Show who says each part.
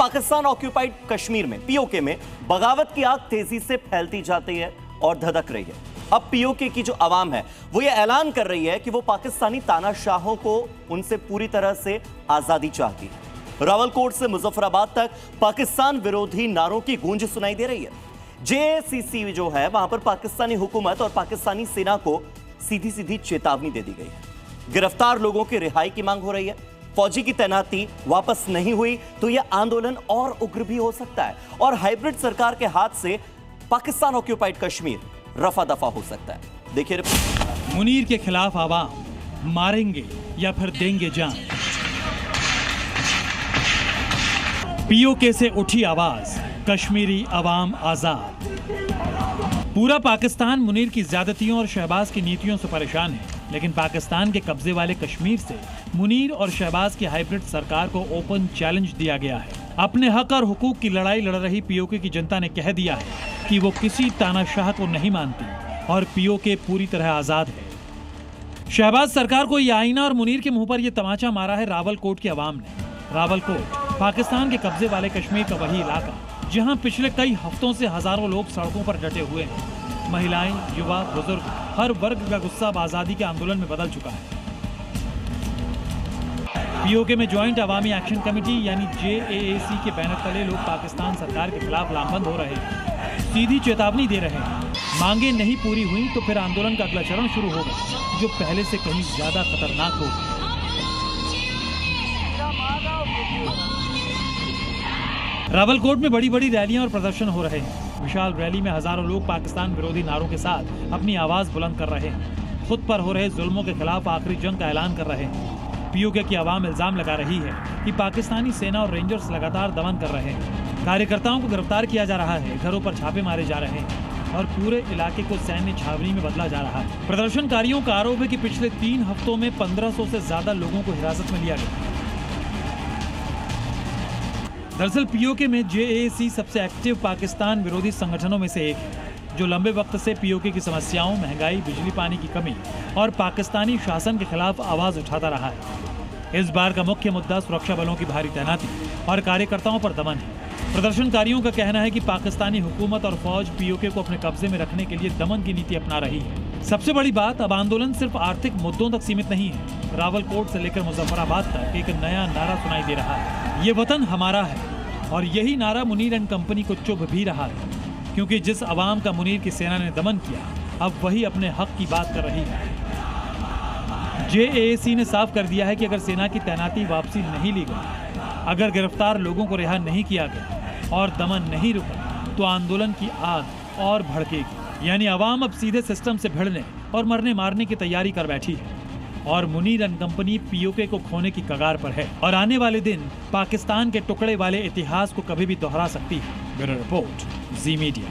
Speaker 1: Pakistan occupied Kashmir में PoK में बगावत की आग तेजी से फैलती जाती है और धधक रही है। अब पीओके की जो आवाम है वो ये ऐलान कर रही है कि वो पाकिस्तानी तानाशाहों को उनसे पूरी तरह से आजादी चाहती है। रावलकोट से मुजफ्फराबाद तक पाकिस्तान विरोधी नारों की गूंज सुनाई दे रही है। जेएसीसी जो है वहां पर पाकिस्तानी हुकूमत और पाकिस्तानी सेना को सीधी सीधी चेतावनी दे दी गई है। गिरफ्तार लोगों की रिहाई की मांग हो रही है। फौजी की तैनाती वापस नहीं हुई तो यह आंदोलन और उग्र भी हो सकता है और हाइब्रिड सरकार के हाथ से पाकिस्तान ऑक्यूपाइड कश्मीर रफा दफा हो सकता है। देखिए रिपोर्ट।
Speaker 2: मुनीर के खिलाफ आवाम मारेंगे या फिर देंगे जान। पीओके से उठी आवाज, कश्मीरी आवाम आजाद। पूरा पाकिस्तान मुनीर की ज्यादतियों और शहबाज की नीतियों से परेशान है, लेकिन पाकिस्तान के कब्जे वाले कश्मीर से मुनीर और शहबाज की हाइब्रिड सरकार को ओपन चैलेंज दिया गया है। अपने हक और हुकूक की लड़ाई लड़ रही पीओके की जनता ने कह दिया है कि वो किसी तानाशाह को नहीं मानती और पीओके पूरी तरह आजाद है। शहबाज सरकार को ये आईना और मुनीर के मुंह पर यह तमाचा मारा है रावलकोट की आवाम ने। रावलकोट पाकिस्तान के कब्जे वाले कश्मीर का वही इलाका जहां पिछले कई हफ्तों से हजारों लोग सड़कों पर डटे हुए हैं। महिलाएं, युवा, बुजुर्ग, हर वर्ग का गुस्सा अब आजादी के आंदोलन में बदल चुका है। पीओके में ज्वाइंट अवामी एक्शन कमेटी यानी जेएसी के बैनर तले लोग पाकिस्तान सरकार के खिलाफ लामबंद हो रहे हैं, सीधी चेतावनी दे रहे हैं। मांगे नहीं पूरी हुई तो फिर आंदोलन का अगला चरण शुरू होगा जो पहले से कहीं ज्यादा खतरनाक होगा। रावलकोट में बड़ी बड़ी रैलियां और प्रदर्शन हो रहे हैं। विशाल रैली में हजारों लोग पाकिस्तान विरोधी नारों के साथ अपनी आवाज बुलंद कर रहे हैं। खुद पर हो रहे जुल्मों के खिलाफ आखिरी जंग का ऐलान कर रहे हैं। पीओके की आवाम इल्जाम लगा रही है कि पाकिस्तानी सेना और रेंजर्स लगातार दमन कर रहे हैं। कार्यकर्ताओं को गिरफ्तार किया जा रहा है, घरों पर छापे मारे जा रहे हैं और पूरे इलाके को सैन्य छावनी में बदला जा रहा है। प्रदर्शनकारियों का आरोप है कि पिछले 3 हफ्तों में 1500 से ज्यादा लोगों को हिरासत में लिया गया। दरअसल पीओके में जेएसी सबसे एक्टिव पाकिस्तान विरोधी संगठनों में से एक है, जो लंबे वक्त से पीओके की समस्याओं, महंगाई, बिजली पानी की कमी और पाकिस्तानी शासन के खिलाफ आवाज उठाता रहा है। इस बार का मुख्य मुद्दा सुरक्षा बलों की भारी तैनाती और कार्यकर्ताओं पर दमन है। प्रदर्शनकारियों का कहना है कि पाकिस्तानी हुकूमत और फौज पीओके को अपने कब्जे में रखने के लिए दमन की नीति अपना रही है। सबसे बड़ी बात, अब आंदोलन सिर्फ आर्थिक मुद्दों तक सीमित नहीं है। रावलकोट से लेकर मुजफ्फराबाद तक एक नया नारा सुनाई दे रहा है, ये वतन हमारा है। और यही नारा मुनीर एंड कंपनी को चुभ भी रहा है, क्योंकि जिस अवाम का मुनीर की सेना ने दमन किया, अब वही अपने हक की बात कर रही है। जेएसी ने साफ कर दिया है कि अगर सेना की तैनाती वापसी नहीं ली गई, अगर गिरफ्तार लोगों को रिहा नहीं किया गया और दमन नहीं रुका, तो आंदोलन की आग और भड़केगी। यानी अवाम अब सीधे सिस्टम से भिड़ने और मरने मारने की तैयारी कर बैठी है और मुनीर एंड कंपनी पीओके को खोने की कगार पर है और आने वाले दिन पाकिस्तान के टुकड़े वाले इतिहास को कभी भी दोहरा सकती है। ब्यूरो रिपोर्ट, जी मीडिया।